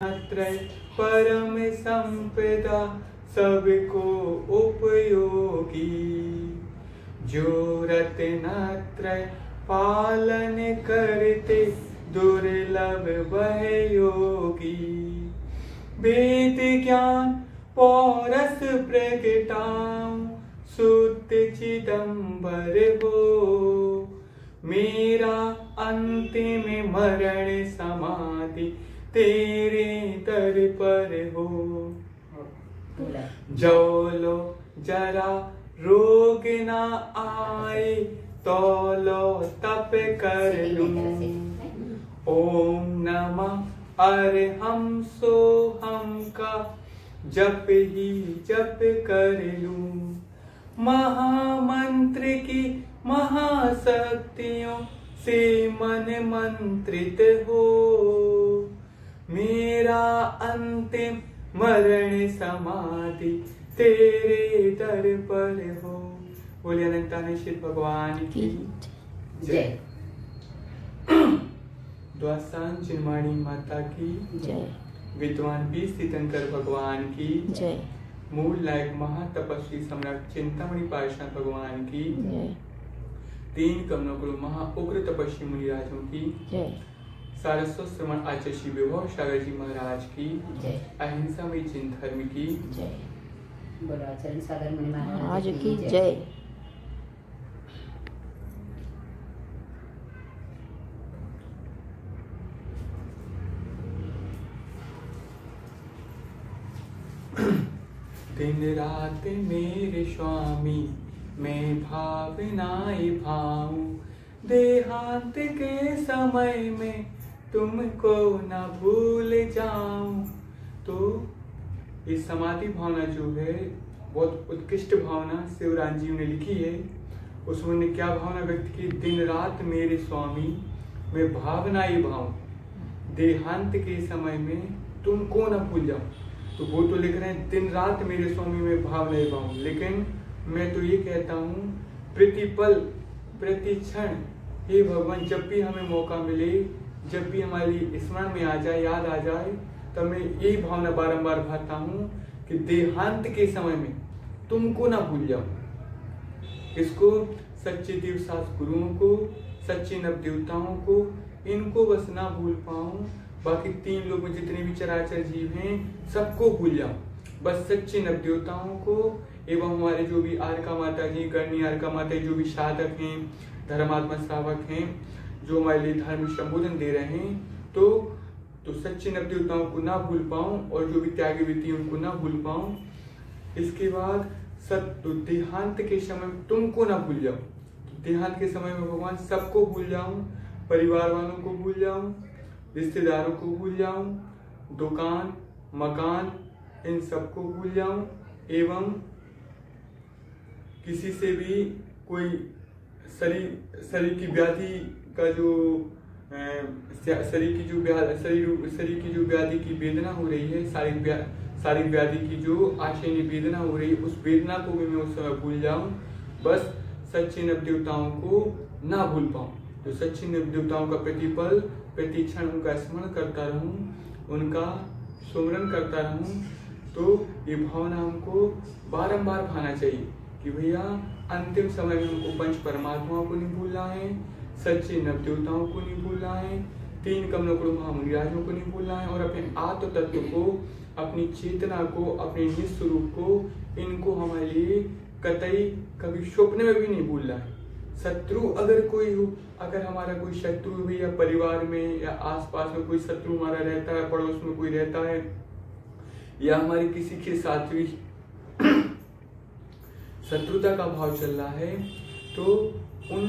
त्रय परम संपदा सबको उपयोगी। जो रत्नत्रय पालन करते दुर्लभ वह योगी। वेद ज्ञान पौरस प्रगटाऊं शुद्ध चिदंबर हो। मेरा अंतिम मरण समाधि तेरे दर पर हो। जो लो जरा रोग ना आए तो लो तप कर लूं। ओम नमः अरहम सोहम का जप ही जप कर लूं। महामंत्र की महाशक्तियों से मन मंत्रित हो। मेरा अंतिम मरण समाधि तेरे दर पर हो। बोलिए अनंतानेश्वर भगवान की जय। द्वासान चिन्माणी माता की जय। विद्वान बी तीर्थंकर भगवान की जय। मूल लायक महातपस्वी सम्राट चिंतामणि पाषाण भगवान की जय। तीन कमलों महा उग्र तपस्वी मुनिराजों की जय। सारस्वत श्रवण आचार्य श्री विभव सागर जी महाराज की जय। अहिंसा में जिन धर्म की जय। बोलो आचार्य सागर मुनि महाराज की जय। दिन रात मेरे स्वामी मैं भावनाएं भाऊं। देहांत के समय में तुमको न भूल जाऊं। तो ये समाधि भावना जो है बहुत उत्कृष्ट भावना शिवराम जी ने लिखी है। उसमें उन्होंने क्या भावना व्यक्त की? दिन रात मेरे स्वामी मैं भावनाएं भाऊं। देहांत के समय में तुमको न भूल जाऊं। तो वो तो लिख रहे हैं दिन रात मेरे स्वामी में भावनाएं भाऊं, लेकिन मैं तो ये कहता हूँ प्रतिपल प्रति क्षण हे भगवान, जब भी हमें मौका मिले, जब भी हमारी स्मरण में आ जाए, याद आ जाए, तब मैं यही भावना बारंबार भाता हूँ कि देहांत के समय में तुमको ना भूल जाओ। इसको सच्चे देव शास्त्र गुरुओं को, सच्चे नव देवताओं को, इनको बस ना भूल पाऊं। बाकी तीन लोग में जितने भी चराचर जीव हैं सबको भूल जाऊं। बस सच्चे नव देवताओं को एवं हमारे जो भी आरका माता जी, गणनी आरका माता जी, जो भी साधक हैं, धर्मात्मा श्रावक हैं, जो हमारे लिए धर्म संबोधन दे रहे हैं, तो सच्चे नव देवताओं को ना भूल पाऊं और जो भी त्यागी व्यक्ति उनको ना भूल पाऊं। इसके बाद देहांत के समय में तुमको ना भूल जाऊं। देहांत के समय में भगवान सबको भूल जाऊं, परिवार वालों को भूल जाऊं, रिश्तेदारों को भूल जाऊं, दुकान मकान इन सबको भूल जाऊं, एवं किसी से भी कोई शरीर की व्याधि का जो शरीर की जो व्याधि की वेदना हो रही है, शारीरिक व्याधि की जो आशयनी वेदना हो रही है, उस वेदना को भी मैं उस समय भूल जाऊं। बस सच्चे नव देवताओं को ना भूल पाऊं। तो सच्चे नव देवताओं का प्रतिपल प्रति क्षण उनका स्मरण करता रहूं, उनका सुमरन करता रहूं। तो ये भावना हमको बारंबार भाना चाहिए कि भैया अंतिम समय में हमको पंच परमात्माओं को नहीं भूलना है, सच्चे नव देवताओं को नहीं भूलना है, तीन कमलों महामुनिराजों को नहीं भूलना है, और अपने आत्म तत्व को, अपनी चेतना को, अपने निस्वरूप को, इनको हमारे लिए कतई कभी स्वप्न में भी नहीं भूलना है। शत्रु अगर कोई हो, अगर हमारा कोई शत्रु भी या परिवार में या आसपास में कोई शत्रु हमारा रहता है, पड़ोस में कोई रहता है, या हमारी किसी के साथ भी शत्रुता का भाव चल रहा है, तो उन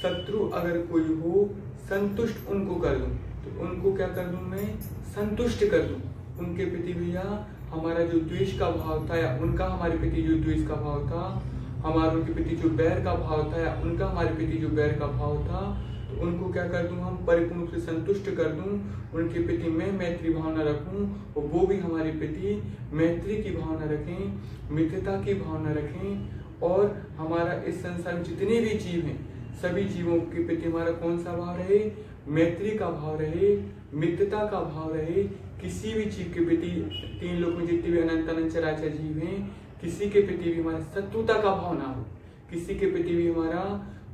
शत्रु अगर कोई हो, संतुष्ट उनको कर दूं। तो उनको क्या कर दूं? मैं संतुष्ट कर दूं उनके प्रति। भैया हमारा जो द्वेष का भाव था, या उनका हमारे प्रति जो द्वेष का भाव था, हमारा उनके प्रति जो बैर का भाव था, या उनका हमारे प्रति जो बैर का भाव था, तो उनको क्या कर दूं? हम परिपूर्ण रूप से संतुष्ट कर दूं। उनके प्रति मैं मैत्री भावना रखूं और वो भी हमारे प्रति मैत्री की भावना रखें, मित्रता की भावना रखें। और हमारा इस संसार में जितने भी जीव हैं, सभी जीवों के प्रति हमारा कौन सा भाव रहे? मैत्री का भाव रहे, मित्रता का भाव रहे, किसी भी जीव के प्रति, तीन लोग में जितने भी अनंत अनंत चराचर जीव हैं, किसी के प्रति भी हमारा शत्रुता का भाव ना हो, किसी के प्रति भी हमारा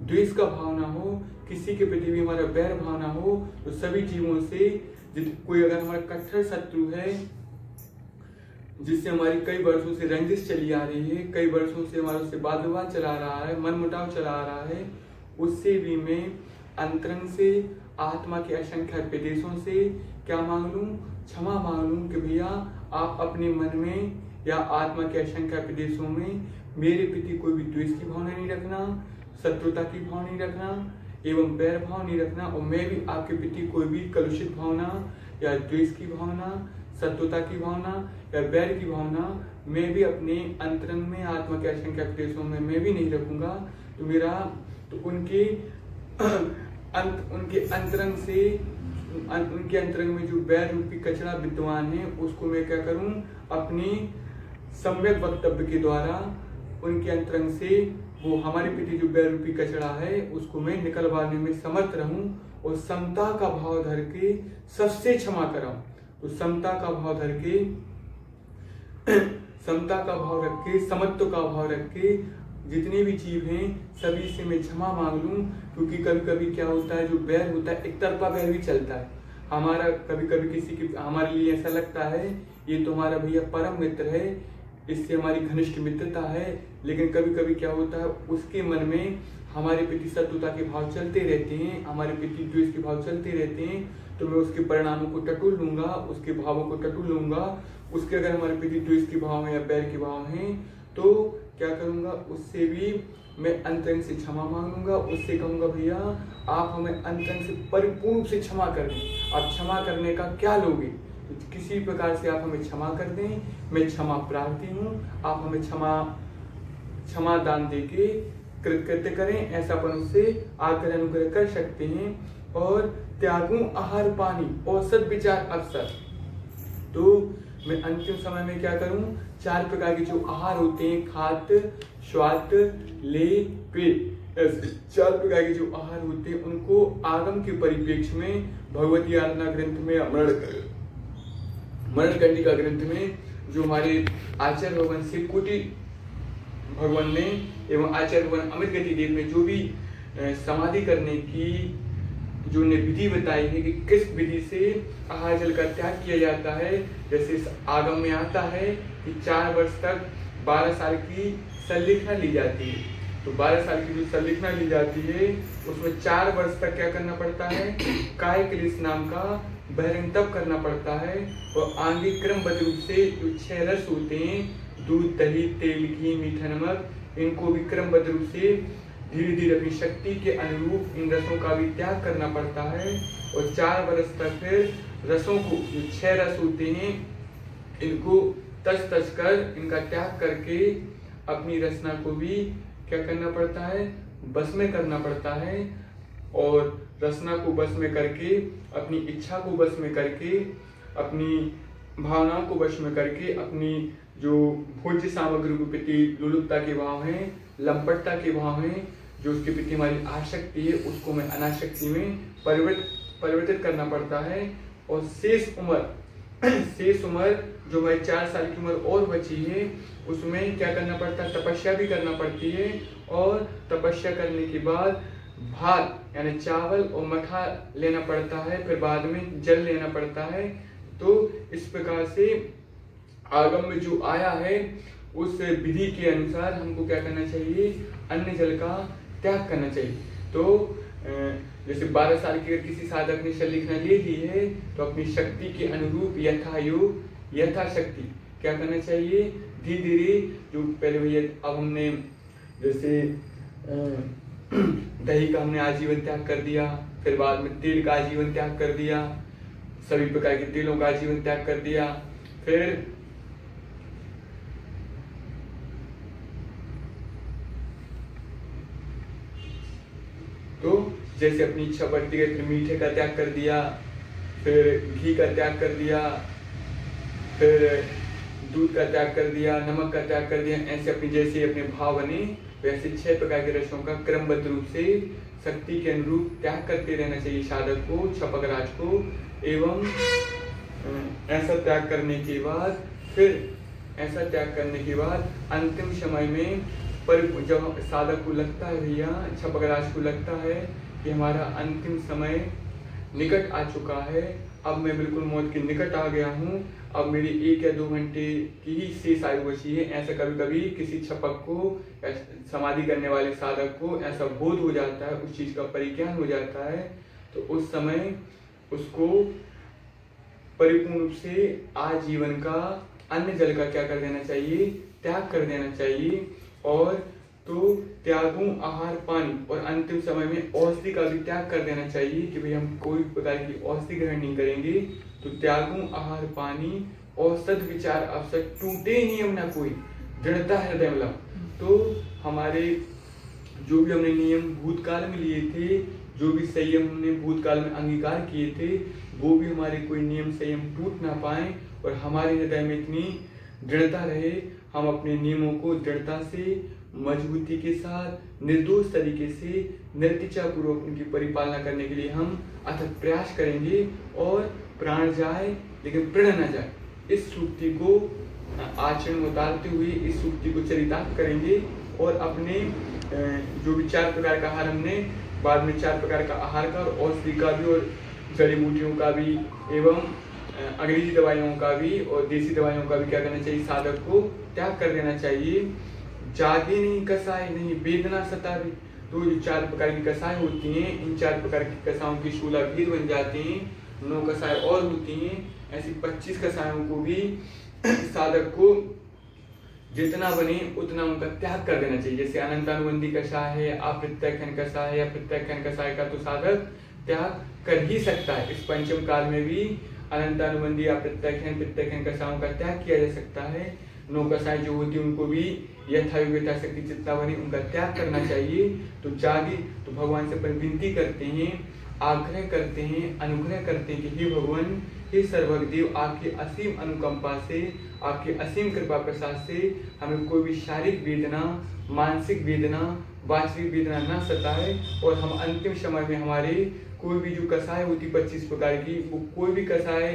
द्वेष का भाव ना हो, किसी के प्रति भी हमारा बैर भाव ना हो। तो सभी जीवों से कोई अगर हमारा कट्टर शत्रु है, जिससे हमारी कई वर्षों से रंजिश चली आ रही है, कई वर्षों से हमारा उससे वाद विवाद चला रहा है, मन मुटाव चला आ रहा है, उससे भी मैं अंतरंग से, आत्मा के असंख्य प्रदेशों से क्या मांग लूं? क्षमा मांग लूं कि भैया आप अपने मन में या आत्मा के असंख्य प्रदेशों में मेरे प्रति कोई भी द्वेष की भावना नहीं रखना, शत्रुता की भाव नहीं रखना एवं बैर भाव नहीं रखना, और मैं भी आपके प्रति कोई भी कलुषित भावना या द्वेष की भावना, शत्रुता की भावना या बैर की भावना मैं भी अपने अंतरंग में, आत्मा के असंख्य प्रदेशों में मैं भी नहीं रखूंगा। तो मेरा तो उनके अंतरंग से, उनके अंतरंग में जो बैर रूपी कचरा विद्यमान है उसको मैं क्या करूं? अपने सम्यक वक्तव्य के द्वारा उनके अंतरंग से वो हमारे प्रति जो बैर रूपी कचरा है उसको मैं निकलवाने में समर्थ रहूं और समता का भाव धर के सबसे क्षमा कराऊं। तो समता का भाव धर के, समता का भाव रख के, समत्व का भाव रख के जितने भी जीव हैं सभी से मैं क्षमा मांग लूं। क्योंकि कभी कभी क्या होता है, जो बैर होता है एक तरफा बैर भी चलता है हमारा, कभी कभी किसी की हमारे लिए ऐसा लगता है ये तो हमारा भैया परम मित्र है, इससे हमारी घनिष्ठ मित्रता है, लेकिन कभी कभी क्या होता है उसके मन में हमारे प्रति शत्रुता के भाव चलते रहते हैं, हमारे प्रति द्वेष के भाव चलते रहते हैं। तो मैं उसके परिणामों को टटोल लूंगा, उसके भावों को टटोल लूंगा। उसके अगर हमारे प्रति द्वेष के भाव हैं या बैर के भाव हैं तो क्या करूंगा, उससे भी मैं अंतरंग से क्षमा मांगूंगा, उससे कहूंगा भैया आप हमें अंतरंग से परिपूर्ण रूप से क्षमा कर दें। आप क्षमा करने का क्या लोगे? तो किसी प्रकार से आप हमें क्षमा कर दें, मैं क्षमा प्रार्थी हूँ, आप हमें क्षमा दान देके कृतकृत्य करें, ऐसा अपन उससे आग्रह अनुग्रह कर सकते हैं। और त्यागूं आहार पानी और सद्विचार अवसर। तो मैं अंतिम समय में क्या करूं, 4 प्रकार के जो आहार होते हैं, खाद्य, श्वात, ले, पेय, ऐसे 4 प्रकार के जो आहार होते हैं उनको आगम के परिप्रेक्ष्य में भगवती आराधना ग्रंथ में, मरणकंडिका ग्रंथ में जो हमारे आचार्य भगवान शिवकोटि भगवान ने एवं आचार्य भगवान अमृत गति देव ने जो भी समाधि करने की जो ने विधि बताई है कि किस विधि से आहार जल का त्याग किया जाता है। जैसे इस आगम में आता है कि 4 वर्ष तक 12 साल की संलिखना ली जाती है। तो 12 साल की जो संलिखना ली जाती है उसमें 4 वर्ष तक क्या करना पड़ता है, काय क्लेश नाम का बहिरंग तप करना पड़ता है। और आगे क्रमबद्ध रूप से जो 6 रस होते हैं, दूध, दही, तेल, घी, मीठा, नमक, इनको भी क्रमबद्ध रूप से धीरे धीरे अपनी शक्ति के अनुरूप इन रसों का भी त्याग करना पड़ता है। और 4 वर्ष तक फिर रसों को, जो 6 रस होते हैं, इनको तस कर इनका त्याग करके अपनी रचना को भी क्या करना पड़ता है, बस में करना पड़ता है। और रचना को बस में करके, अपनी इच्छा को बस में करके, अपनी भावनाओं को बस में करके, अपनी जो भोज्य सामग्री के प्रति लुलुपता के भाव हैं, लंपटता के भाव हैं, जो उसके प्रति हमारी आसक्ति है, उसको मैं अनासक्ति में परिवर्तित करना पड़ता है। और शेष उम्र जो मैं 4 साल की उम्र और बची है उसमें क्या करना पड़ता है, तपस्या भी करना पड़ती है। और तपस्या करने के बाद भात यानी चावल और मठा लेना पड़ता है, फिर बाद में जल लेना पड़ता है। तो इस प्रकार से आगम में जो आया है उस विधि के अनुसार हमको क्या करना चाहिए, अन्न जल का त्याग करना चाहिए। तो जैसे 12 साल की अगर किसी साधक ने संलिखना ले ली है तो अपनी शक्ति के अनुरूप यथायोग यथाशक्ति क्या करना चाहिए, धीरे धीरे जो पहले भैया अब हमने जैसे दही का हमने आजीवन त्याग कर दिया, फिर बाद में तेल का आजीवन त्याग कर दिया, सभी प्रकार के तेलों का आजीवन त्याग कर दिया। फिर तो जैसे अपनी इच्छा बढ़ती गई, फिर मीठे का त्याग कर दिया, फिर घी का त्याग कर दिया, फिर दूध का त्याग कर दिया, नमक का त्याग कर दिया। ऐसे अपनी जैसे अपने भाव बने वैसे 6 प्रकार के रसों का क्रमबद्ध रूप से शक्ति के अनुरूप त्याग करते रहना चाहिए साधक को, छपक राज को। एवं ऐसा त्याग करने के बाद अंतिम समय में पर जब साधक को लगता है, भैया छपकराज को लगता है कि हमारा अंतिम समय निकट आ चुका है, अब मैं बिल्कुल मौत के निकट आ गया हूँ, अब मेरी 1 या 2 घंटे की ही शेष आयु बची है, ऐसा कभी कभी किसी छपक को, समाधि करने वाले साधक को ऐसा बोध हो जाता है, उस चीज का परिज्ञान हो जाता है, तो उस समय उसको परिपूर्ण रूप से आजीवन का अन्न जल का क्या कर देना चाहिए, त्याग कर देना चाहिए। और तो त्यागों आहार पानी, और अंतिम समय में औषधि का भी त्याग कर देना चाहिए कि भाई हम कोई प्रकार की औषधि ग्रहण नहीं करेंगे। तो त्यागों आहार पानी औसत विचार अवसर टूटे नियम ना कोई, दृढ़ता हृदय मिला। तो हमारे जो भी हमने नियम भूतकाल में लिए थे, जो भी संयम हमने भूतकाल में अंगीकार किए थे, वो भी हमारे कोई नियम संयम टूट ना पाए और हमारे हृदय में इतनी दृढ़ता रहे, हम अपने नियमों को दृढ़ता से, मजबूती के साथ, निर्दोष तरीके से, निर्तिचा पूर्वक उनकी परिपालना करने के लिए हम अथक प्रयास करेंगे। और प्राण जाए लेकिन प्रण न जाए, इस सूक्ति को आचरण में उतारते हुए इस सूक्ति को चरितार्थ करेंगे। और अपने जो भी 4 प्रकार का आहार, हमने बाद में 4 प्रकार का आहार का और औषधि का भी और जड़ी बूटियों का भी एवं अंग्रेजी दवाइयों का भी और देसी दवाइयों का भी क्या करना चाहिए, साधक को त्याग कर देना चाहिए। जागे नहीं कसाय नहीं वेदना सतावे, तो जो 4 प्रकार की कसाय होती हैं, इन 4 प्रकार की कसायों की शूलाभेद बन जाते हैं, 9 कसाय और होती हैं, ऐसी 25 कसायों को भी साधक को जितना बने उतना उनका त्याग कर देना चाहिए। जैसे अनंतानुबंधी कषाय है, अप्रत्यक्षण कषाय है, या प्रत्यक्षण कषाय का तो साधक त्याग कर ही सकता है। इस पंचम काल में भी अनंतानुबंधी या प्रत्यक्षण कषायों का त्याग किया जा सकता है। 9 कषाय जो होती है उनको भी यथाशक्ति जितना बने उनका त्याग करना चाहिए। तो जागे तो भगवान से विनती करते हैं, आग्रह करते हैं, अनुग्रह करते हैं कि हे भगवान, हे सर्वज्ञदेव, आपकी असीम अनुकंपा से, आपकी असीम कृपा प्रसाद से हमें कोई भी शारीरिक वेदना, मानसिक वेदना, वाचनिक वेदना न सताए और हम अंतिम समय में हमारे कोई भी जो कसाय होती 25 प्रकार की, वो कोई भी कसाय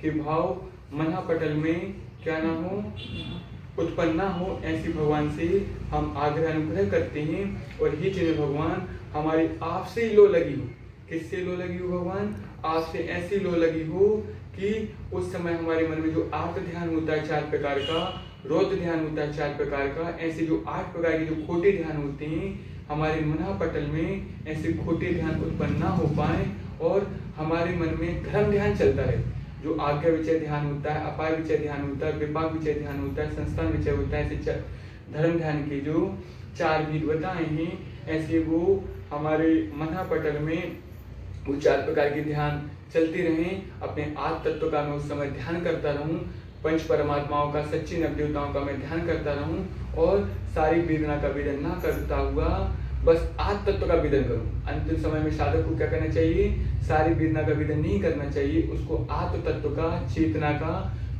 के भाव मनापटल में क्या ना हो, उत्पन्न ना हो, ऐसी भगवान से हम आग्रह अनुग्रह करते हैं। और हे चिन्ह भगवान, हमारी आपसे ही लो लगी हो। किससे लो लगी हो भगवान? आपसे ऐसी लो लगी हो कि उस समय हमारे मन में जो आर्त ध्यान होता है 4 प्रकार का, रौद्र ध्यान होता है 4 प्रकार का, ऐसे जो 8 प्रकार के जो खोटे ध्यान होते हैं, हमारे मनापटल में ऐसे खोटे ध्यान उत्पन्न ना हो पाए और हमारे मन में धर्म ध्यान चलता रहे। जो आज्ञा विचय ध्यान होता है, अपाय विचय ध्यान होता है, विपाक विचय ध्यान होता है, संस्थान विचय होता है, ऐसे धर्म ध्यान के जो 4 विध बताए हैं, ऐसे वो हमारे मनापटल में वो 4 प्रकार के ध्यान चलते रहें। अपने आत्म तत्व का मैं उस समय ध्यान करता रहूं, पंच परमात्माओं का, सच्चे नवदेवताओं का मैं ध्यान करता रहूं और सारी वेदना का वेदन ना करता हुआ बस आत्म तत्व का वेदन करूं। अंतिम समय में साधक को क्या करना चाहिए? सारी वेदना का वेदन नहीं करना चाहिए, उसको आत्म तत्व का, चेतना का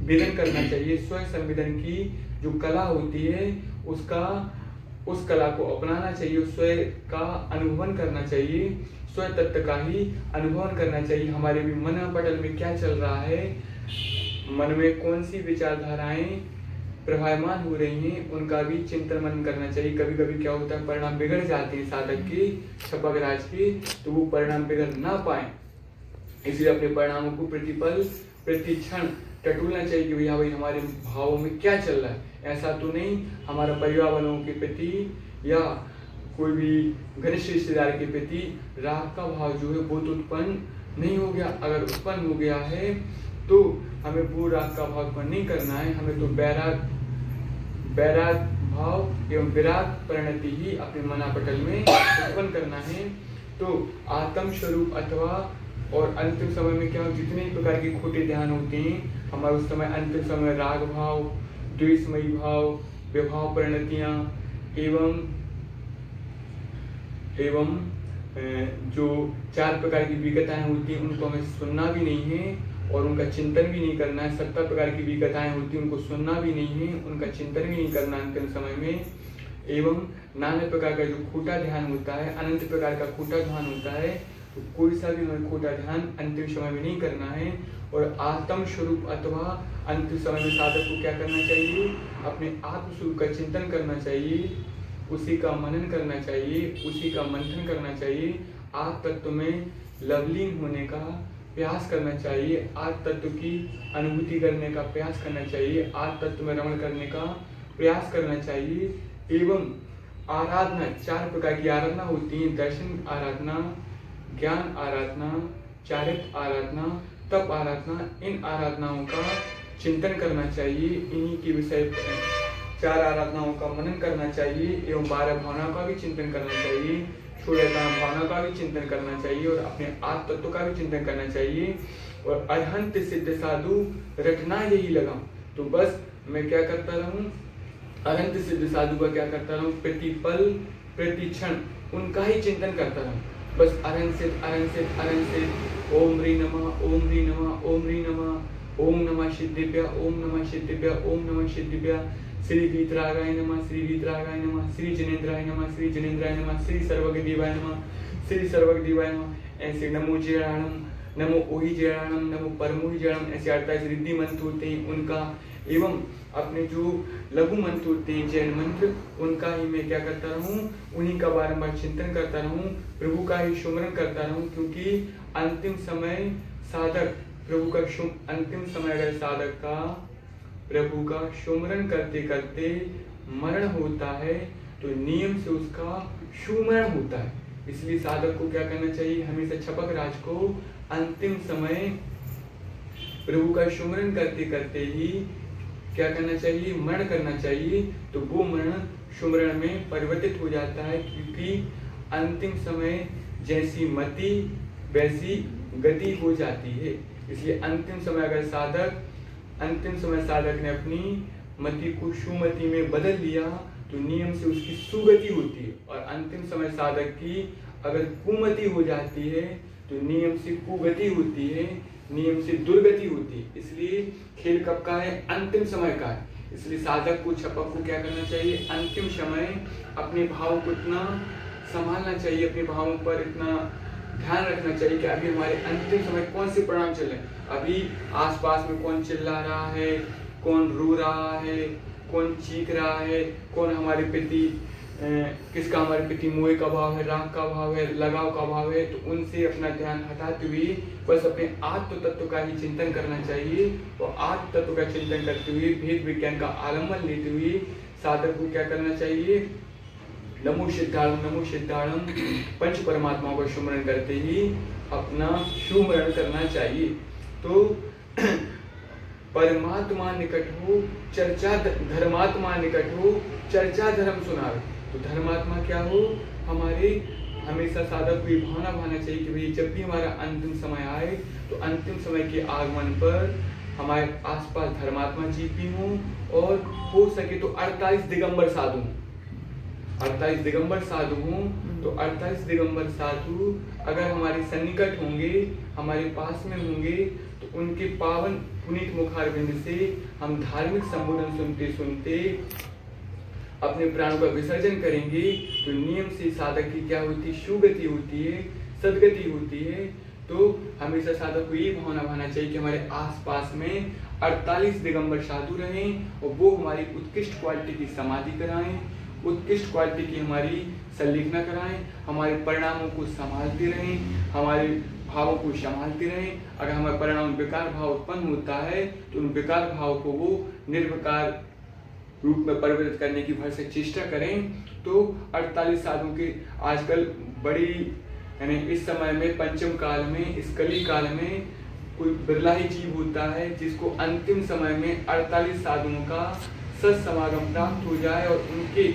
वेदन करना चाहिए। स्व संवेदन की जो कला होती है उस कला को अपनाना चाहिए, स्वयं का अनुभवन करना चाहिए, स्वयं तत्व का ही अनुभवन करना चाहिए। हमारे भी मन पटल में क्या चल रहा है, मन में कौन सी विचारधाराएं प्रभावमान हो रही हैं, उनका भी चिंतन मनन करना चाहिए। कभी कभी क्या होता है, परिणाम बिगड़ जाते हैं साधक के, छपकराज के, तो वो परिणाम बिगड़ ना पाए, इसलिए अपने परिणामों को प्रतिपल प्रतिक्षण टटोलना चाहिए कि भैया भाई हमारे भावों में क्या चल रहा है। ऐसा तो नहीं हमारा परिवार वालों के प्रति या कोई भी घनिष्ठ रिश्तेदार के प्रति राग का भाव जो है वो तो उत्पन्न नहीं हो गया। अगर उत्पन्न हो गया है तो हमें वो राग का भाव उत्पन्न नहीं करना है, हमें तो बैराग भाव एवं विराग परिणति ही अपने मनापटल में उत्पन्न करना है। तो आत्म स्वरूप अथवा और अंतिम समय में क्या, जितने प्रकार के खोटे ध्यान होते हैं हमारे उस समय अंतिम समय राग भाव, द्वेषमयी भाव, विभाव परिणतियां एवं जो 4 प्रकार की विगताएं होती हैं उनको हमें सुनना भी नहीं है और उनका चिंतन भी नहीं करना है। 70 प्रकार की विगताएं होती हैं उनको सुनना भी नहीं है, उनका चिंतन भी नहीं करना अंतिम समय में। एवं नाना प्रकार का जो खोटा ध्यान होता है, अनंत प्रकार का खोटा ध्यान होता है, तो कोई सा भी हमें खोटा ध्यान अंतिम समय में नहीं करना है। और आत्म स्वरूप अथवा अंतिम समय में साधक को क्या करना चाहिए, अपने आत्म स्वरूप का चिंतन करना चाहिए, उसी का मनन करना चाहिए, उसी का मंथन करना चाहिए, आत्म तत्व में लवलीन होने का प्रयास करना चाहिए, आत्म तत्व की अनुभूति करने का प्रयास करना चाहिए, आत्म तत्व में रमण करने का प्रयास करना चाहिए। एवं आराधना, 4 प्रकार की आराधना होती है, दर्शन आराधना, ज्ञान आराधना, चारित्र आराधना, तप आराधना। इन आराधनाओं का चिंतन करना चाहिए, इन्हीं के विषय 4 आराधनाओं का मनन करना चाहिए एवं 12 भावनाओं का भी चिंतन करना चाहिए, शून्यता भावना का भी चिंतन करना चाहिए और अपने आत्म तत्व का भी चिंतन करना चाहिए। और अरहंत सिद्ध साधु रटना यही लगा। तो बस मैं क्या करता रहूं, अनंत सिद्ध साधु का क्या करता रहूं, प्रतिपल प्रति क्षण उनका ही चिंतन करता रहूं। बस अरहंत ओम ह्री नमः, ओम ह्री नमः, ओम ह्री नमः, ओम नमः सिद्धिभ्य, ओम नमः सिद्धिभ्य, ओम नमः सिद्धिभ्य, श्री वीतरागाय नमः, श्री वीतरागाय नमः, श्री जनेन्द्राय नमः, श्री जनेन्द्राय नमः, श्री सर्वगदेवाय नमः, श्री सर्वगदेवाय नमः। ऐसे नमो जयाणम, नमो ओहि जयाणम, नमो परमोहि जयाणम, ऐसे 48 रिद्धि मंत्र होते हैं उनका, एवं अपने जो लघु मंत्र होते हैं जैन मंत्र, उनका ही मैं क्या करता रहूं, उन्हीं का बारंबार चिंतन करता रहूं, प्रभु का ही सुमरन करता रहूं। क्योंकि अंतिम समय साधक प्रभु का अंतिम समय अगर साधक का प्रभु का सुमरन करते करते मरण होता है तो नियम से उसका सुमरण होता है। इसलिए साधक को क्या करना चाहिए, हमेशा छपक राज को अंतिम समय प्रभु का सुमरन करते करते ही क्या करना चाहिए, मरण करना चाहिए। तो वो मरण सुमरण में परिवर्तित हो जाता है, क्योंकि अंतिम समय जैसी मति वैसी गति हो जाती है। इसलिए अंतिम समय अगर साधक ने अपनी मति को सुमति में बदल लिया तो नियम से उसकी सुगति होती है, और अंतिम समय साधक की अगर कुमति हो जाती है तो नियम से कुगति होती है, नियम से दुर्गति होती है। इसलिए खेल कब का है, अंतिम समय का है। इसलिए साधक को, छपक को क्या करना चाहिए, अंतिम समय अपने भाव को इतना संभालना चाहिए, अपने भावों पर इतना ध्यान रखना चाहिए कि अभी हमारे अंतिम समय कौन से परिणाम चल रहे हैं, अभी आसपास में कौन चिल्ला रहा है, कौन रो रहा है, कौन चीख रहा है, कौन हमारे प्रति किसका हमारे प्रति मोह का भाव है, राग का भाव है, लगाव का भाव है। तो उनसे अपना ध्यान हटाते हुए बस अपने आत्म तत्व का ही चिंतन करना चाहिए, और आत्म तत्व का चिंतन करते हुए भेद विज्ञान का आलम्बन लेते हुए साधक को क्या करना चाहिए, नमो सिद्धाणम पंच परमात्माओं का सुमरण करते ही अपना सुमरण करना चाहिए। तो परमात्मा निकट हो चर्चा, धर्मात्मा निकट हो चर्चा धर्म सुनावे। तो धर्मात्मा क्या हो, हमारे हमेशा साधक को ये भावना भाना चाहिए कि भाई जब भी हमारा अंतिम समय आए तो अंतिम समय के आगमन पर हमारे आसपास धर्मात्मा जी भी हों, और हो सके तो 48 दिगंबर साधु, 48 दिगंबर साधु हों। तो 48 दिगंबर साधु अगर हमारे सन्निकट होंगे, हमारे पास में होंगे, तो उनके पावन पुनीत मुखारविंद से हम धार्मिक संबोधन सुनते सुनते अपने प्राणों का विसर्जन करेंगे। तो नियम से साधक की क्या होती है, सुगति होती है, सदगति होती है। तो हमेशा साधक को ये भावना भाना चाहिए कि हमारे आसपास में 48 दिगंबर साधु रहें, और वो हमारी उत्कृष्ट क्वालिटी की समाधि कराएं, उत्कृष्ट क्वालिटी की हमारी संलेखना कराएं, हमारे परिणामों को संभालते रहें, हमारे भावों को संभालते रहें। अगर हमारे परिणाम विकार भाव उत्पन्न होता है तो उन विकार भाव को वो निर्विकार रूप में परिवर्तित करने की भरसक चेष्टा करें। तो 48 साधुओं के आजकल बड़ी, यानी इस समय में पंचम काल में, इस कली काल में कोई बिरला ही जीव होता है जिसको अंतिम समय में 48 साधुओं का सत्समागम प्राप्त हो जाए और उनके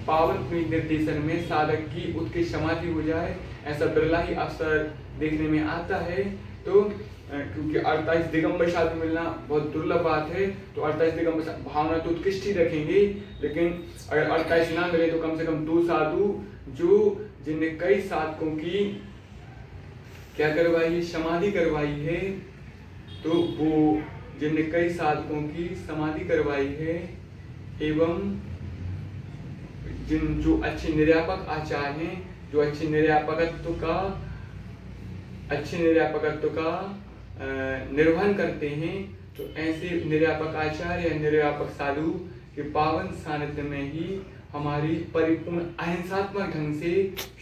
पावन निर्देशन में साधक की उत्कृष्ट समाधि हो जाए। ऐसा बिरला ही अवसर देखने में आता है। तो क्योंकि 48 दिगंबर साधु मिलना बहुत दुर्लभ बात है, तो 48 दिगंबर भावना तो उत्कृष्ट ही रखेंगे, लेकिन अगर 48 ना मिले तो कम से कम 2 साधु जिनने कई साधकों की क्या करवाई है, समाधि करवाई है, तो वो जिनने कई साधकों की समाधि करवाई है, एवं जो अच्छे निर्यापक आचार्य हैं, जो अच्छे निर्यापकत्व का निर्वहन करते हैं। तो ऐसे निर्यापक आचार्य या निर्यापक साधु के पावन सानिध्य में ही हमारी परिपूर्ण अहिंसात्मक ढंग से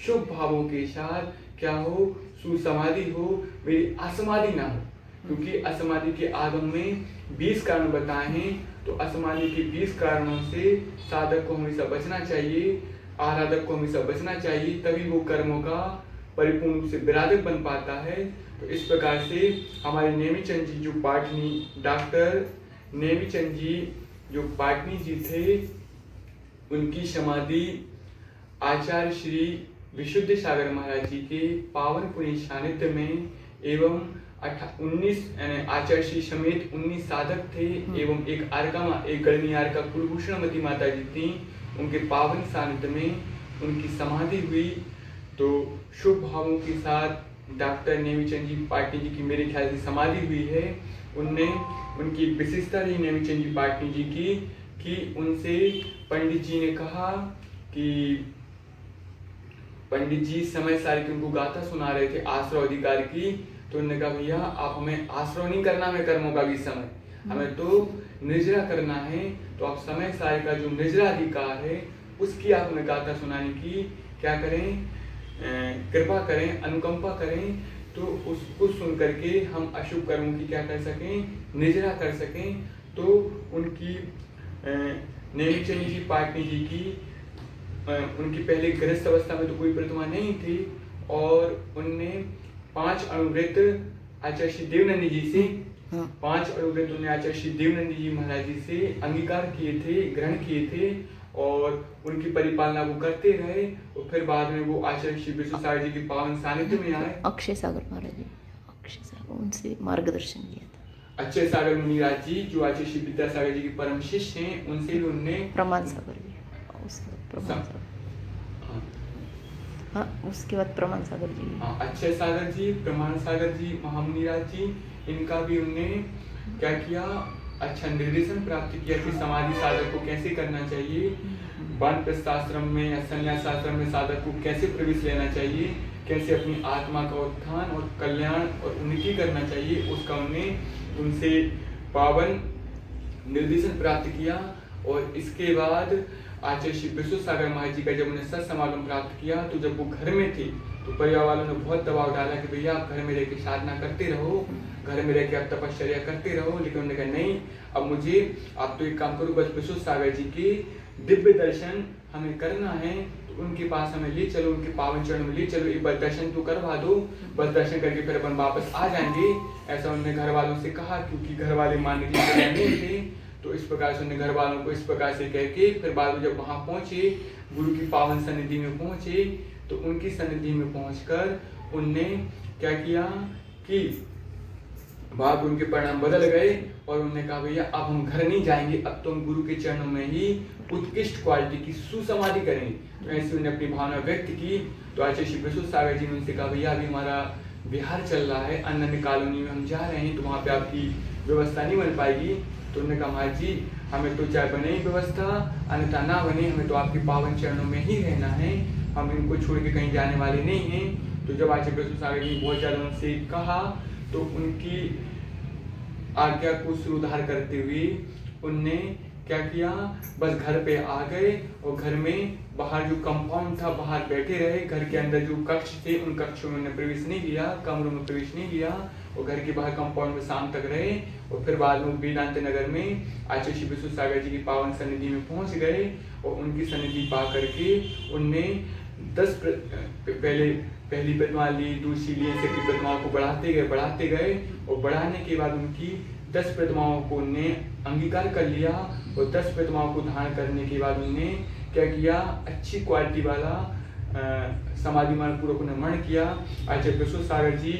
शुभ भावों के साथ क्या हो, सुसमाधि हो, मेरी असमाधि ना हो। क्योंकि असमाधि के आगम में 20 कारण बताए हैं। तो असमाधि के 20 कारणों से साधक को हमेशा बचना चाहिए, आराधक को हमेशा बचना चाहिए, तभी वो कर्मों का परिपूर्ण रूप से विराधक बन पाता है। तो इस प्रकार से हमारे नेमिचंद जी जो पाटनी, डॉक्टर नेमिचंद जी जो पाटनी जी थे, उनकी समाधि आचार्य श्री विशुद्ध सागर महाराज जी के पावन पुण्य सानिध्य में एवं 19 आचार्य श्री समेत 19 साधक थे एवं एक गणनीय आर्का कुलभूषणमती माता जी थी, उनके पावन सानिध्य में उनकी समाधि हुई। तो शुभ भावों के साथ डॉक्टर नेमिचंद जी पाटनी जी की मेरे ख्याल से समाधि हुई है। उनकी विशेषता रही नेमिचंद जी पाटनी जी की कि उनसे पंडित जी ने कहा कि पंडित जी समय सारी की उनको गाथा सुना रहे थे आश्रय अधिकार की। तो उन्होंने कहा भैया आप हमें आश्रय नहीं करना, हमें कर्मों का भी समय, हमें तो निर्जरा करना है। तो आप समय सारी का जो निर्जरा अधिकार है उसकी आप हमें गाथा सुनाने की क्या करें, कृपा करें, अनुकंपा करें। तो उसको सुन करके हम अशुभ कर्मों की क्या कर सकें, निर्जरा कर सकें। तो उनकी नेमिचंद जी पाटनी जी की उनकी पहले गृहस्थ अवस्था में तो कोई प्रतिमा नहीं थी और उनने 5 अनुव्रत आचार्य श्री देवनंद जी से 5 अनुव्रत उन्हें आचार्य श्री देवनंद जी महाराज जी से अंगीकार किए थे, ग्रहण किए थे और उनकी परिपालना वो करते रहे। और फिर बाद में वो आचार्य श्री विश्व सागर जी के पावन सानिध्य में आए। अक्षय सागर महाराज जी, अक्षय सागर, उनसे मार्गदर्शन किया था। अक्षय सागर मुनिराज जी जो आचार्य श्री विद्यासागर जी के परम शिष्य हैं, उनसे भी उनने प्रमाण सागर जी, उसके बाद प्रमाण सागर जी, अक्षय सागर जी, प्रमाण सागर जी, महामुनिराज जी, इनका भी उनने क्या किया, अच्छा निर्देशन प्राप्त किया कि समाधि साधक को कैसे करना चाहिए, वानप्रस्थ आश्रम में या संन्यास आश्रम में साधक को कैसे प्रवेश लेना चाहिए, कैसे अपनी आत्मा का उत्थान और कल्याण और उन्नति करना चाहिए, उसका उनसे पावन निर्देशन प्राप्त किया। और इसके बाद आचार्य श्री विश्व सागर महाराज जी का जब उन्हें सत्समागम प्राप्त किया तो जब वो घर में थे तो परिवार वालों ने बहुत दबाव डाला कि भैया आप घर में रह के साधना करते रहो, घर में रह के आप तपश्चर्या करते रहो। लेकिन उन्होंने कहा नहीं, अब मुझे आप तो एक काम करो, बस विश्व सागर जी के दिव्य दर्शन हमें करना है। तो उनके पास हमें ले चलो, उनके पावन चरण में ले चलो, एक बार दर्शन तो करवा दो, बस दर्शन करके फिर अपन वापस आ जाएंगे। ऐसा उन्होंने घर वालों से कहा क्योंकि घर वाले मानने के लिए नहीं थे। तो इस प्रकार से उन्होंने घर वालों को इस प्रकार से कह के फिर बाद में जब वहां पहुंचे, गुरु की पावन सन्निधि में पहुंचे, तो उनकी सन्निधि में पहुंचकर उनने क्या किया कि भाग उनके परिणाम बदल गए और उन्होंने कहा भैया अब हम घर नहीं जाएंगे, अब तो हम गुरु के चरणों में ही उत्कृष्ट क्वालिटी की सुसमाधि करेंगे। तो ऐसे उन्होंने अपनी भावना व्यक्त की। तो आचार्य श्री विश्व सागर जी ने उनसे कहा भैया अभी हमारा बिहार चल रहा है, अन्य कॉलोनी में हम जा रहे हैं, तो वहाँ पे आपकी व्यवस्था नहीं बन पाएगी। तो उन्होंने कहा महाराज जी हमें तो चाहे बने ही व्यवस्था, अन्यथा ना बने, हमें तो आपके पावन चरणों में ही रहना है, हम इनको छोड़ के कहीं जाने वाले नहीं हैं। तो जब आचार्य विश्व सागर जी बहुत ज्यादा उनसे कहा तो उनकी आज्ञा को सुधार करते हुए उनने क्या किया, बस घर पे आ गए और घर में बाहर जो कंपाउंड था बाहर बैठे रहे। घर के अंदर जो कक्ष थे उन कक्षों में प्रवेश नहीं किया, कमरों में प्रवेश नहीं किया और घर के बाहर कंपाउंड में शाम तक रहे। और फिर बाद में वेदांत नगर में आचार्य श्री विश्व सागर जी की पावन सन्निधि में पहुंच गए और उनकी सन्निधि पा करके उनने 10 पहली प्रतिमा ली, दूसरी ली, ऐसे प्रतिमाओं को बढ़ाते गए और बढ़ाने के बाद उनकी 10 प्रतिमाओं को उनने अंगीकार कर लिया। और 10 प्रतिमाओं को धारण करने के बाद उनने क्या किया, अच्छी क्वालिटी वाला समाधि मान पूर्वक उन्हें किया। आचार्य विश्व सागर जी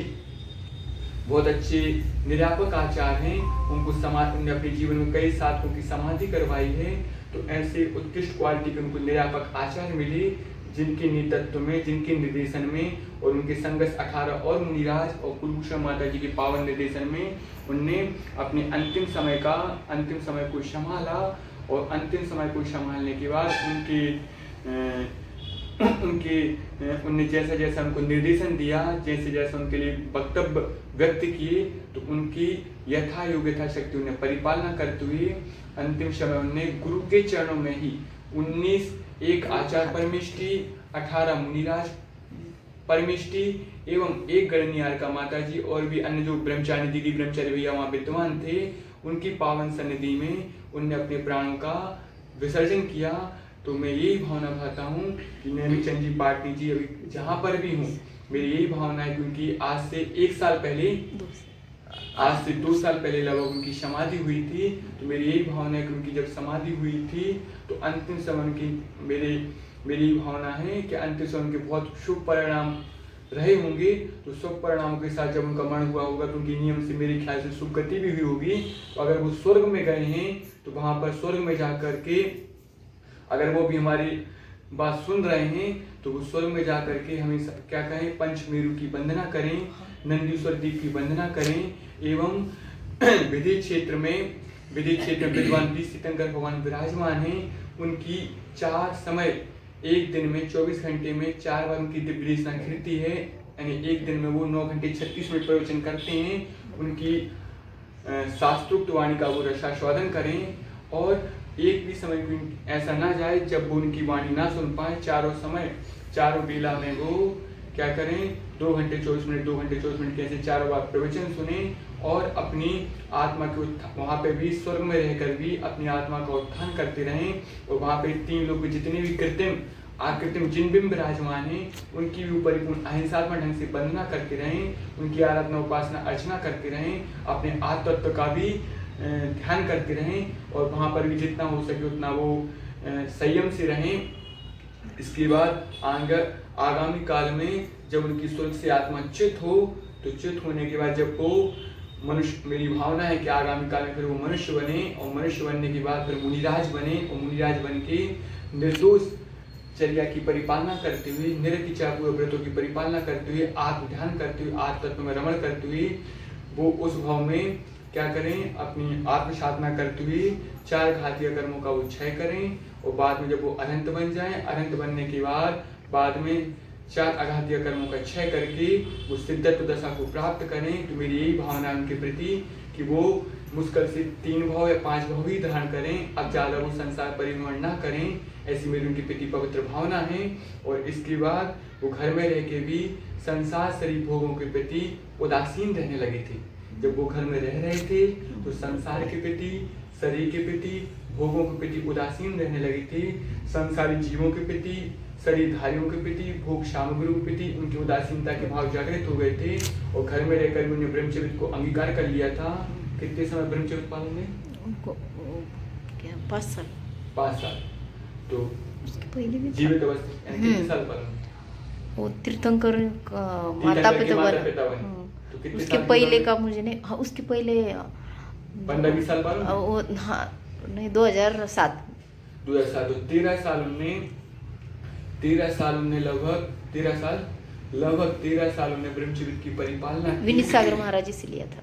बहुत अच्छे निर्यापक आचार्य हैं, उनको समाधि उन्होंने अपने जीवन में कई साधकों की समाधि करवाई है। तो ऐसे उत्कृष्ट क्वालिटी के उनको निर्यापक आचार्य मिले जिनके नेतृत्व में, जिनके निर्देशन में और उनके संगत 18 और मुनिराज और कुलभूषण माता जी के पावन निर्देशन में उनने अपने अंतिम समय को संभाला। और अंतिम समय को संभालने के बाद उनके उनने जैसा जैसा उनको निर्देशन दिया, जैसे जैसा उनके लिए वक्तव्य व्यक्त किए, तो उनकी यथा योग्यता शक्ति उन्हें परिपालना करते हुए अंतिम समय उन्हें गुरु के चरणों में ही 19 एक आचार्य परमिष्टि, 18 मुनिराज परमिष्टि एवं एक गणनियार का माता जी और भी अन्य जो ब्रह्मचारी दीदी ब्रह्मचारी भैया वहां विद्वान थे, उनकी पावन सन्निधि में उनने अपने प्राणों का विसर्जन किया। तो मैं यही भावना भाता हूँ कि नैमिचंद जी पाटनी जी अभी जहाँ पर भी हूँ, मेरी यही भावना है, क्योंकि आज से 1 साल पहले, आज से 2 साल पहले लगभग उनकी समाधि हुई थी। तो मेरी यही भावना है, क्योंकि जब समाधि हुई थी तो अंतिम समय की मेरी भावना है कि अंतिम समय के बहुत शुभ परिणाम रहे होंगे। तो शुभ परिणामों के साथ जब उनका मरण हुआ होगा तो उनकी नियम से मेरे ख्याल से शुभ गति भी हुई होगी। तो अगर वो स्वर्ग में गए हैं तो वहां पर स्वर्ग में जाकर के अगर वो भी हमारी बात सुन रहे हैं तो वो स्वर्ग में जाकर के हमें क्या कहें, पंचमेरु की वंदना करें, नंदीश्वर दीप की वंदना करें एवं विधि क्षेत्र में विद्वान तीर्थंकर भगवान विराजमान हैं। उनकी 4 समय एक दिन में 24 घंटे में 4 बार उनकी दिव्य देशना कीर्ति है, यानी एक दिन में वो 9 घंटे 36 मिनट प्रवचन करते हैं। उनकी शास्त्रोक्त वाणी का वो रसास्वादन करें और एक भी समय भी ऐसा ना जाए जब वो उनकी वाणी ना सुन पाए। चारों बेला में वो क्या करें, 2 घंटे 24 मिनट 2 घंटे 24 मिनट कैसे 4 बार प्रवचन सुने और अपनी आत्मा के वहां पे भी स्वर्ग में रहकर भी अपनी आत्मा का उत्थान करते रहें। और वहां पे 3 लोग जितने भी कृत्रिम जिन बिंब विराजमान हैं उनकी भी परिपूर्ण अहिंसात्मक ढंग से वंदना करते रहें, उनकी आराधना उपासना अर्चना करते रहें, अपने आत्म तत्व का भी ध्यान करते रहें और वहां पर भी जितना हो सके उतना वो संयम से रहें। इसके बाद आगामी काल में जब उनकी स्वर्ग से आत्मा च्युत हो, तो च्युत होने के बाद जब वो मनुष्य, मेरी भावना है कि आगामी काल में फिर वो मनुष्य बने और मनुष्य बनने के बाद फिर मुनिराज बने और मुनिराज बन के निर्दोष चर्या की परिपालना करते हुए, निरतिचापूर्व व्रतों की परिपालना करते हुए, आत्म ध्यान करते हुए, आत्म तत्व में रमण करते हुए वो उस भाव में क्या करें, अपनी आत्म साधना करते हुए 4 घातीय कर्मों का वो क्षय करें और बाद में जब वो अनंत बन जाए, अनंत बनने के बाद में 4 अघातीय कर्मों का क्षय करके वो सिद्धत्व दशा को प्राप्त करें। तो मेरी यही भावना उनके प्रति कि वो मुश्किल से 3 भाव या 5 भाव ही धारण करें, अब ज्यादा वो संसार परिभ्रमण ना करें, ऐसी मेरी उनके प्रति पवित्र भावना है। और इसके बाद वो घर में रह के भी संसार शरीर भोगों के प्रति उदासीन रहने लगे थे। जब वो घर में रह रहे थे तो संसार के प्रति, शरीर के प्रति, भोगों के प्रति उदासीन रहने लगे थे। संसारी जीवों के प्रति, शरीरधारियों के प्रति, भोग सामग्रियों के प्रति उनकी उदासीनता के भाव जागृत हो गए थे और घर में रहकर उन्होंने ब्रह्मचर्य को अंगीकार कर लिया था। कितने समय ब्रह्मचर्य पालन में उनको क्या 5 साल 5 साल। तो उसके पहले भी जीवित अवस्था यानी कितने साल पालन, वो तीर्थंकर माता पिता उसके पहले का मुझे नहीं, हाँ उसके पहले 15-20 साल पालन वो, हाँ नहीं 2007 तो 13 साल उन्हें लगभग 13 साल उन्हें ब्रह्मचर्य की परिपालना की। विनीत सागर महाराज जी से लिया था,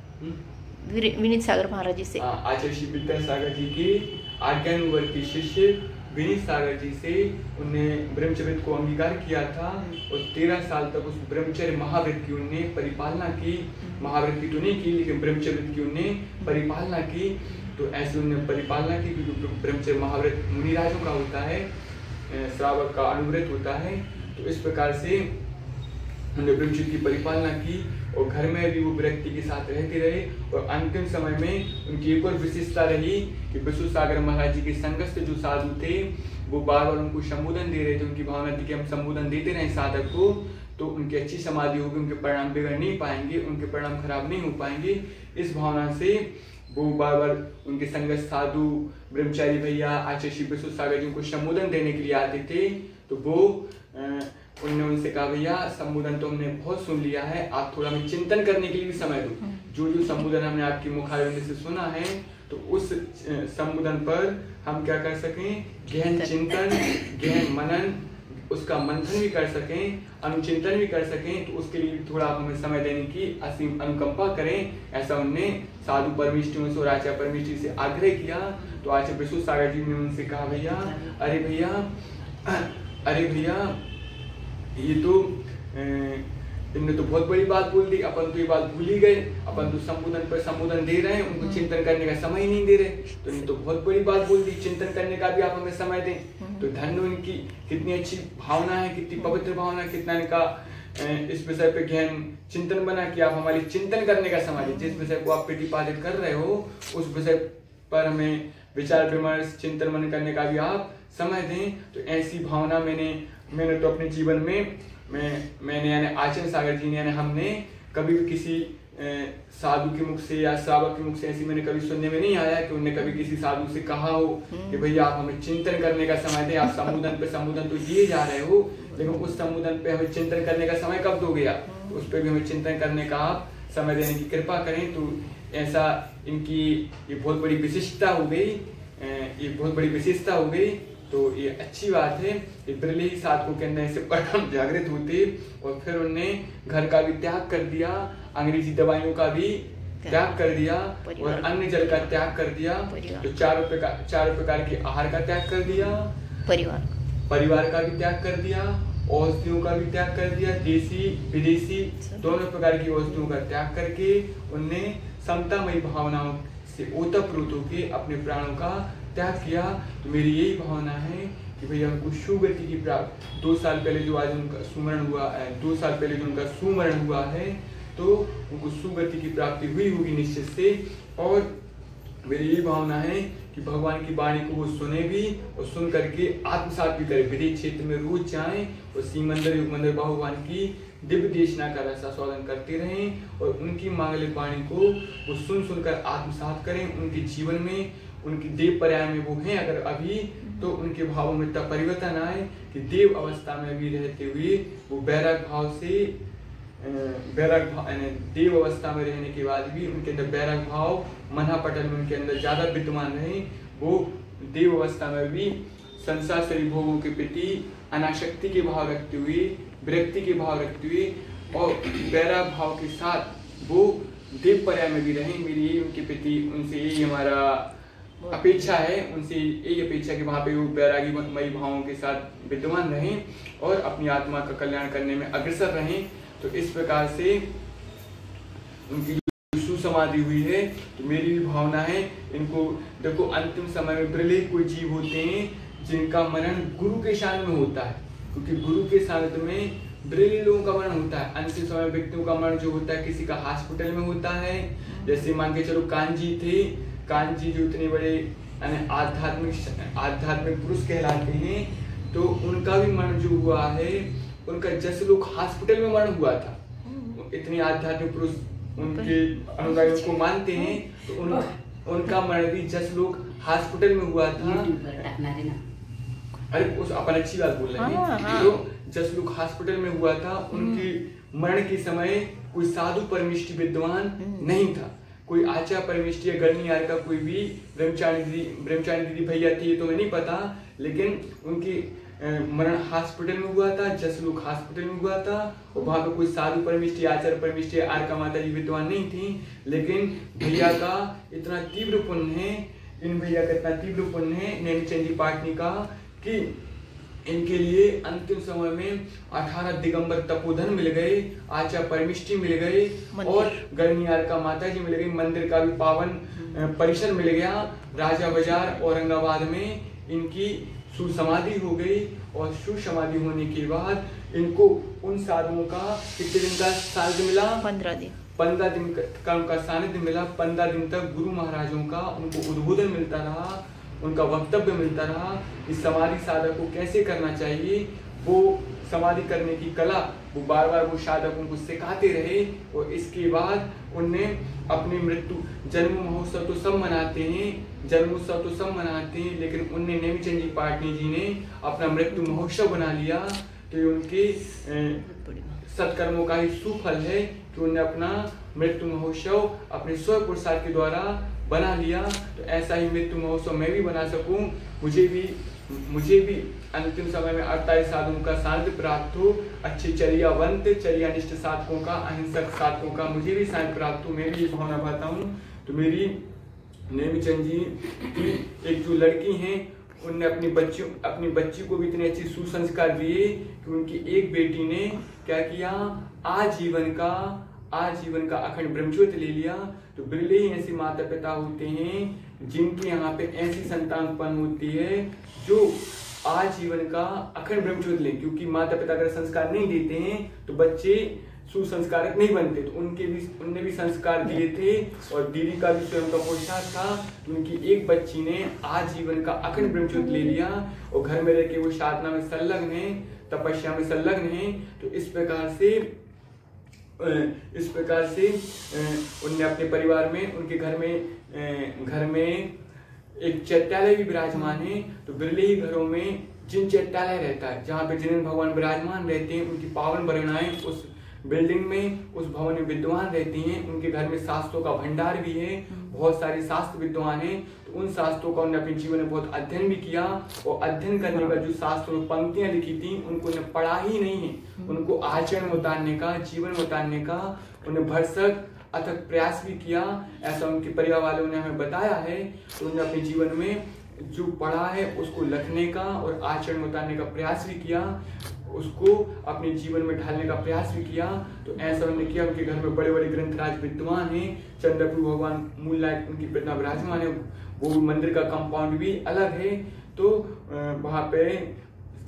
विनीत सागर महाराज जी से, आचार्य श्री विद्यासागर जी के आज्ञानुवर्ती शिष्य विनीत सागर जी से उन्हें ब्रह्मचर्य को अंगीकार किया था और 13 साल तक उस ब्रह्मचर्य महाव्रत की उन्हें परिपालना की। महाव्रत की तो नहीं की लेकिन ब्रह्मचर्य की उन्हें परिपालना की। तो ऐसे उन्हें परिपालना की क्योंकि ब्रह्मचर्य महाव्रत मुनिराजों का होता है, श्रावक का अनुव्रत होता है। तो इस प्रकार से उन्होंने ब्रह्मचर्य की परिपालना की और घर में भी वो विरक्ति के साथ रहते रहे। और अंतिम समय में उनकी एक और विशेषता रही कि विश्व सागर महाराज जी के संगस्थ जो साधु थे वो बार बार उनको संबोधन दे रहे थे। उनकी भावना थी कि हम संबोधन देते रहे साधक को तो उनकी अच्छी समाधि होगी, उनके परिणाम बिगड़ नहीं पाएंगे, उनके परिणाम खराब नहीं हो पाएंगे। इस भावना से वो बार बार उनके संगत साधु ब्रह्मचारी भैया आचार्य श्री विश्व सागर जी को संबोधन देने के लिए आते थे। तो वो उन्होंने उनसे कहा भैया संबोधन तो हमने बहुत सुन लिया है, आप थोड़ा हमें चिंतन करने के लिए भी समय दो। जो संबोधन हमने आपकी मुखारविंद से सुना है तो उस संबोधन पर हम क्या कर सकें, गहन चिंतन, गहन मनन, उसका मंथन भी कर सकें, अनुचिंतन भी कर सकें। तो उसके लिए थोड़ा आप हमें समय देने की असीम अनुकंपा करें। ऐसा उनने साधु परमिष्टियों से और आचार्य परमिष्टि से आग्रह किया। तो आचार्य विश्व सागर जी ने उनसे कहा भैया अरे भैया ये तो इनने तो बहुत बड़ी बात बोल दी, अपन तो ये बात भूल ही गए, अपन तो संबोधन पर संबोधन दे रहे हैं, उनको चिंतन करने का समय ही नहीं दे रहे। तो इन्हें तो बहुत बड़ी बात बोल दी, चिंतन करने का भी आप हमें समय दें। तो धन्य इनकी कितनी अच्छी भावना है, कितनी पवित्र भावना है, कितना इनका इस विषय पे गहन चिंतन बना कि आप हमारी चिंतन करने का समय दें। जिस विषय को आप प्रतिपादित कर रहे हो उस विषय पर हमें विचार विमर्श चिंतन मनन करने का भी आप समय दें। तो ऐसी भावना मैंने तो अपने जीवन में मैंने यानी आचार्य सागर जी ने यानी हमने कभी भी किसी साधु के मुख से या श्रावक के मुख से ऐसी मैंने कभी सुनने में नहीं आया कि उन्होंने कभी किसी साधु से कहा हो कि भैया आप हमें चिंतन करने का समय दें। आप संबोधन पे संबोधन तो दिए जा रहे हो, लेकिन उस संबोधन पे हमें चिंतन करने का समय कब दोगे आप? तो उस पर भी हमें चिंतन करने का आप समय देने की कृपा करें। तो ऐसा इनकी ये बहुत बड़ी विशिष्टता हो गई, ये बहुत बड़ी विशेषता हो गई। तो ये अच्छी बात है। ये बिरले ही साधकों के अंदर से परम जागृत होते और फिर उन्होंने घर का भी त्याग कर दिया, अंग्रेजी दवाइयों का भी त्याग कर दिया और अन्य जल का त्याग कर दिया। तो चारों प्रकार के आहार का त्याग कर दिया, परिवार का भी त्याग कर दिया, औषधियों का भी त्याग कर दिया, देसी विदेशी दोनों प्रकार की औषधियों का त्याग करके उनने समतामयी भावनाओं से ओतप्रोत होकर अपने प्राणों का त्याग किया। तो मेरी यही भावना है कि भैया उनको सुगति की प्राप्त 2 साल पहले जो आज उनका सुमरण हुआ है, 2 साल पहले जो उनका सुमरण हुआ है, तो उनको सुगति की प्राप्ति हुई होगी निश्चित से। और मेरी यही भावना है कि भगवान की वाणी को वो सुने भी और सुन करके आत्मसात भी करे। विदेश क्षेत्र में रोज जाएं और शिव मंदिर युग मंदिर भगवान की दिव्य देशना का रसास्वादन करते रहें और उनकी मांगलिक वाणी को वो सुनकर आत्मसात करें। उनके जीवन में उनकी देव पर्याय में वो हैं अगर अभी, तो उनके भावों में तब परिवर्तन आए कि देव अवस्था में भी रहते हुए वो बैराग भाव से देव अवस्था में रहने के बाद भी उनके अंदर बैराग भाव मनापटल में उनके अंदर ज्यादा विद्यमान रहे। वो देव अवस्था में भी संसारी भोगों के प्रति अनासक्ति के भाव रखते हुए, विरक्ति के भाव रखते हुए और बैराग भाव के साथ वो देव पर्याय में भी रहे। मेरी यही उनके प्रति उनसे यही हमारा अपेक्षा है, उनसे यही अपेक्षा कि वहाँ पे वो बैरागी मई भावों के साथ विद्यमान रहें और अपनी आत्मा का कल्याण करने में अग्रसर रहें। तो इस प्रकार से उनकी सुसमाधि हुई है। तो मेरी भी भावना है इनको देखो, अंतिम समय में बिरले कोई जीव होते हैं जिनका मरण गुरु के शान में होता है, क्योंकि गुरु के सानिध्य में बिरले लोगों का मरण होता है। अंतिम समय व्यक्तियों का मरण जो होता है किसी का हॉस्पिटल में होता है। जैसे मान के चलो कांजी थे, कांजी जो इतने बड़े आध्यात्मिक पुरुष कहलाते हैं, तो उनका भी मरण जो हुआ है, उनका जैसे लोग हॉस्पिटल में मरण हुआ था। इतने आध्यात्मिक पुरुष उनके अनुयायियों को मानते हैं, तो उनका मरण भी जैसे लोग हॉस्पिटल में हुआ था। अरे उस अपन अच्छी बात बोल रहे हैं। तो जैसे लोग हॉस्पिटल में हुआ था, उनके मरण के समय कोई साधु परमिष्टि विद्वान नहीं था, कोई आचार्य परमिष्टि या गणनीयार का कोई भी ब्रह्मचारी दीदी भैया थी, ये तो मैं नहीं पता, लेकिन उनकी मरण हॉस्पिटल में हुआ था, जसलोक हॉस्पिटल में हुआ था। और वहां पे कोई साधु परमिष्टि, आचार्य परमिष्टि, आरका माता जी विद्वान नहीं थी। लेकिन भैया का इतना तीव्र पुण्य है, इन भैया का इतना तीव्र पुण्य है नेमिचंद जी पाटनी का, कि इनके लिए अंतिम समय में 18 दिगंबर तपोधन मिल गए, आचार्य परमिष्टि मिल गए और गणनीयार का माता जी मिल गई। मंदिर का भी पावन परिसर मिल गया। राजा बाजार औरंगाबाद में इनकी सुसमाधि हो गई और सुसमाधि होने के बाद इनको उन साधुओं का कितने दिन का सानिध्य मिला? 15 दिन का उनका सानिध्य मिला। 15 दिन तक गुरु महाराजों का उनको उद्बोधन मिलता रहा, उनका वक्तव्य मिलता रहा कि समाधि साधक को कैसे करना चाहिए। वो समाधि करने की कला वो बार बार वो साधक उनको सिखाते रहे। और इसके बाद उनने अपनी मृत्यु जन्म महोत्सव तो सब मनाते हैं, जन्मोत्सव तो सब मनाते हैं, लेकिन उनने नेमिचंद जी पाटनी जी ने अपना मृत्यु महोत्सव बना लिया। तो उनके सत्कर्मों का ही सुफल है कि उन्होंने अपना मृत्यु महोत्सव अपने स्व पुरुषार्थ के द्वारा बना लिया। तो ऐसा ही मृत्यु महोत्सव मैं भी बना सकूं, मुझे भी अंतिम समय में 48 साधुओं का सानिध्य प्राप्त हो, अच्छे चर्यावंत चर्यानिष्ठ साधकों का, अहिंसक साधकों का मुझे भी सानिध्य प्राप्त हो। मैं भी ये भावना पाता हूँ। तो मेरी नेमिचंद जी की एक जो लड़की हैं उनने अपनी बच्ची को भी इतने अच्छे सुसंस्कार दिए कि उनकी एक बेटी ने क्या किया, आजीवन का अखंड ब्रह्मचर्य ले लिया। तो बिरले ही ऐसे माता पिता होते हैं जिनके यहाँ पे ऐसी संतान उत्पन्न होती है जो आजीवन का अखंड ब्रह्मचर्य ले, क्योंकि माता पिता अगर संस्कार नहीं देते हैं तो बच्चे सुसंस्कारक नहीं बनते। तो उनने भी संस्कार दिए थे और दीदी का भी स्वयं का पुरुषार्थ था। उनकी एक बच्ची ने आजीवन का अखंड ब्रह्मचर्य ले लिया और घर में रह के वो साधना में संलग्न है, तपस्या में संलग्न है। तो इस प्रकार से उनने अपने परिवार में, उनके घर में एक चैत्यालय भी विराजमान है। तो बिरले ही घरों में जिन चैत्यालय रहता है, जहाँ पे जिन भगवान विराजमान रहते हैं, उनकी पावन वरणाएं उस बिल्डिंग में, उस भवन में विद्वान रहती हैं। उनके घर में शास्त्रों का भंडार भी है, बहुत सारे शास्त्र विद्वान हैं। तो उन शास्त्रों का उन्होंने अपने जीवन में बहुत अध्ययन भी किया और अध्ययन करने का जो शास्त्रों में पंक्तियां लिखी थी उनको उन्हें पढ़ा ही नहीं है, उनको आचरण में उतारने का, जीवन में उतारने का उन्हें भरसक अथक प्रयास भी किया, ऐसा उनके परिवार वालों ने हमें बताया है। तो उन्होंने अपने जीवन में जो पढ़ा है उसको लिखने का और आचरण में उतारने का प्रयास भी किया, उसको अपने जीवन में ढालने का प्रयास भी किया। तो ऐसा उन्होंने किया। उनके घर में बड़े बड़े ग्रंथराज विद्वान हैं, चंद्रप्रभु भगवान मूल नायक उनकी प्रतिमा विराजमान है। वो मंदिर का कंपाउंड भी अलग है। तो वहाँ पे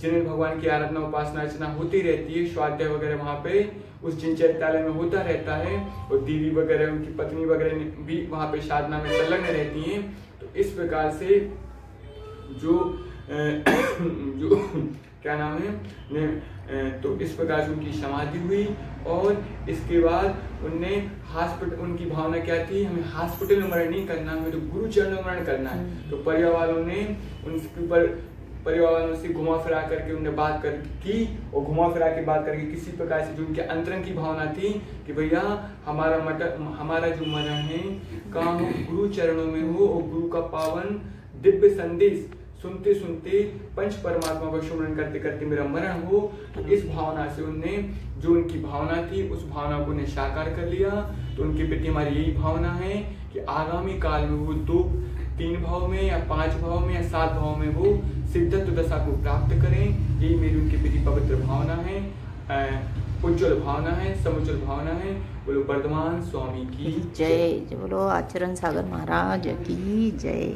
जिन भगवान की आराधना उपासना अर्चना होती रहती है, स्वाध्याय वगैरह वहाँ पे उस जिन चैत्यालय में होता रहता है और दीदी वगैरह उनकी पत्नी वगैरह भी वहाँ पे साधना में संलग्न रहती हैं। तो इस प्रकार से जो क्या नाम है, तो इस प्रकार से उनकी समाधि हुई। और इसके बाद उनने उनकी भावना क्या थी, हमें हॉस्पिटल में मरण नहीं करना, हमें तो गुरु चरणों में मरण करना है। तो परिवार वालों ने उनके ऊपर से घुमा फिरा करके उनने बात की और घुमा फिरा के बात करके किसी प्रकार से जो उनके अंतरंग की भावना थी कि भैया हमारा जो मरण है कहाँ हो, गुरु चरणों में हो और गुरु का पावन दिव्य संदेश सुनते सुनते पंच परमात्मा का सुमरण करते करते मेरा मरण हो। तो इस भावना से उनने जो उनकी भावना थी उस भावना को उन्हें साकार कर लिया। तो उनके प्रति हमारी यही भावना है कि आगामी काल में वो 2, 3 भाव में या 5 भाव में या 7 भाव में वो सिद्धत्व दशा को प्राप्त करें। यही मेरी उनके प्रति पवित्र भावना है, उज्ज्वल भावना है, समुज्ज्वल भावना है। बोलो वर्धमान स्वामी की जय। बोलो आचरण सागर महाराज की जय।